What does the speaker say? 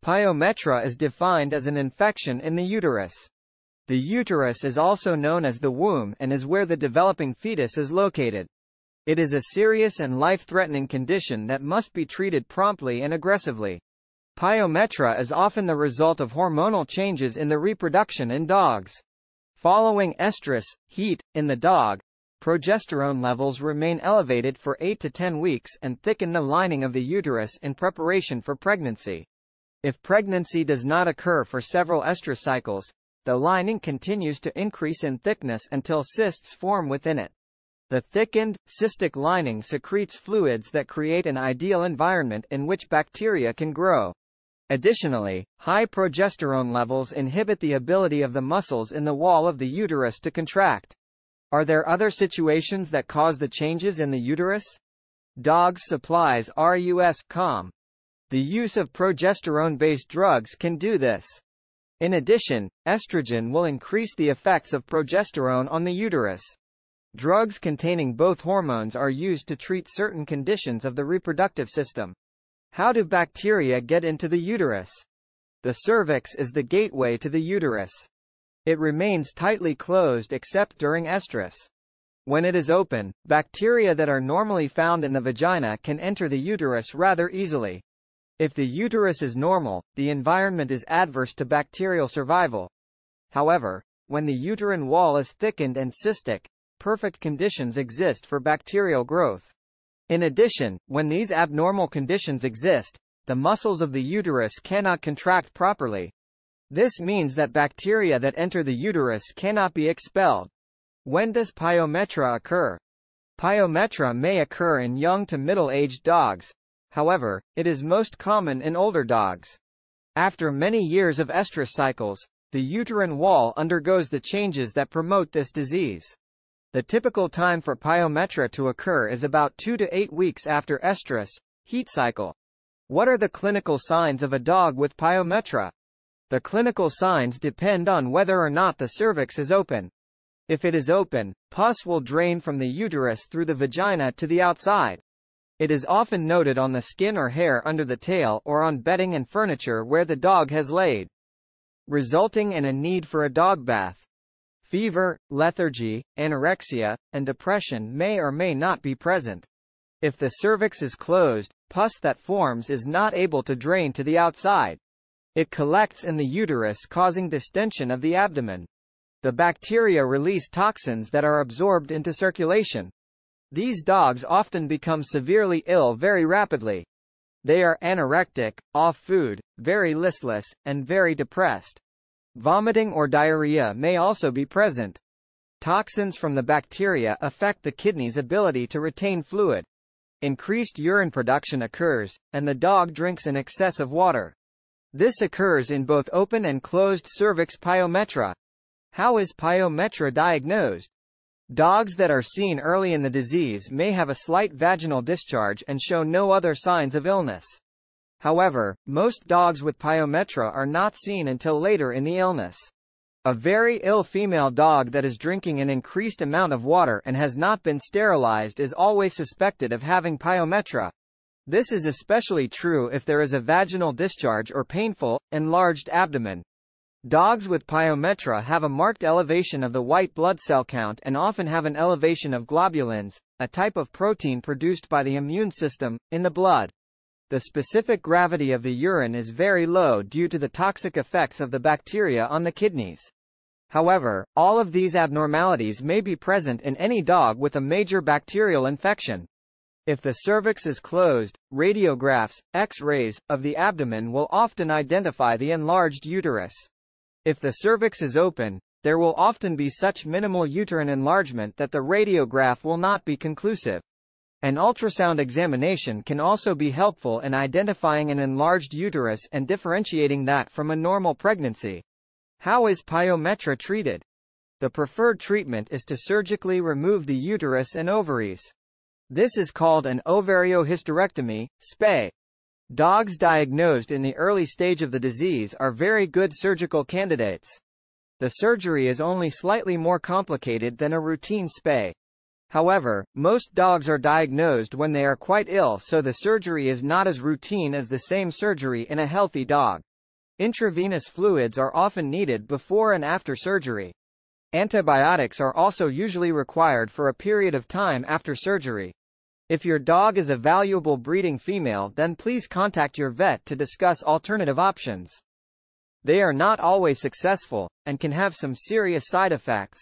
Pyometra is defined as an infection in the uterus. The uterus is also known as the womb and is where the developing fetus is located. It is a serious and life-threatening condition that must be treated promptly and aggressively. Pyometra is often the result of hormonal changes in the reproduction in dogs. Following estrus, heat, in the dog, progesterone levels remain elevated for 8 to 10 weeks and thicken the lining of the uterus in preparation for pregnancy. If pregnancy does not occur for several estrus cycles, the lining continues to increase in thickness until cysts form within it. The thickened, cystic lining secretes fluids that create an ideal environment in which bacteria can grow. Additionally, high progesterone levels inhibit the ability of the muscles in the wall of the uterus to contract. Are there other situations that cause the changes in the uterus? Dogs supplies RUS-COM. The use of progesterone-based drugs can do this. In addition, estrogen will increase the effects of progesterone on the uterus. Drugs containing both hormones are used to treat certain conditions of the reproductive system. How do bacteria get into the uterus? The cervix is the gateway to the uterus. It remains tightly closed except during estrus. When it is open, bacteria that are normally found in the vagina can enter the uterus rather easily. If the uterus is normal, the environment is adverse to bacterial survival. However, when the uterine wall is thickened and cystic, perfect conditions exist for bacterial growth. In addition, when these abnormal conditions exist, the muscles of the uterus cannot contract properly. This means that bacteria that enter the uterus cannot be expelled. When does pyometra occur? Pyometra may occur in young to middle-aged dogs. However, it is most common in older dogs. After many years of estrus cycles, the uterine wall undergoes the changes that promote this disease. The typical time for pyometra to occur is about 2 to 8 weeks after estrus, heat cycle. What are the clinical signs of a dog with pyometra? The clinical signs depend on whether or not the cervix is open. If it is open, pus will drain from the uterus through the vagina to the outside. It is often noted on the skin or hair under the tail or on bedding and furniture where the dog has laid, resulting in a need for a dog bath. Fever, lethargy, anorexia, and depression may or may not be present. If the cervix is closed, pus that forms is not able to drain to the outside. It collects in the uterus, causing distension of the abdomen. The bacteria release toxins that are absorbed into circulation. These dogs often become severely ill very rapidly. They are anorectic, off food, very listless, and very depressed. Vomiting or diarrhea may also be present. Toxins from the bacteria affect the kidney's ability to retain fluid. Increased urine production occurs, and the dog drinks in excess of water. This occurs in both open and closed cervix pyometra. How is pyometra diagnosed? Dogs that are seen early in the disease may have a slight vaginal discharge and show no other signs of illness. However, most dogs with pyometra are not seen until later in the illness. A very ill female dog that is drinking an increased amount of water and has not been sterilized is always suspected of having pyometra. This is especially true if there is a vaginal discharge or painful, enlarged abdomen. Dogs with pyometra have a marked elevation of the white blood cell count and often have an elevation of globulins, a type of protein produced by the immune system, in the blood. The specific gravity of the urine is very low due to the toxic effects of the bacteria on the kidneys. However, all of these abnormalities may be present in any dog with a major bacterial infection. If the cervix is closed, radiographs, X-rays, of the abdomen will often identify the enlarged uterus. If the cervix is open, there will often be such minimal uterine enlargement that the radiograph will not be conclusive. An ultrasound examination can also be helpful in identifying an enlarged uterus and differentiating that from a normal pregnancy. How is pyometra treated? The preferred treatment is to surgically remove the uterus and ovaries. This is called an ovariohysterectomy, SPAY. Dogs diagnosed in the early stage of the disease are very good surgical candidates. The surgery is only slightly more complicated than a routine SPAY. However, most dogs are diagnosed when they are quite ill, so the surgery is not as routine as the same surgery in a healthy dog. Intravenous fluids are often needed before and after surgery. Antibiotics are also usually required for a period of time after surgery. If your dog is a valuable breeding female, then please contact your vet to discuss alternative options. They are not always successful, and can have some serious side effects.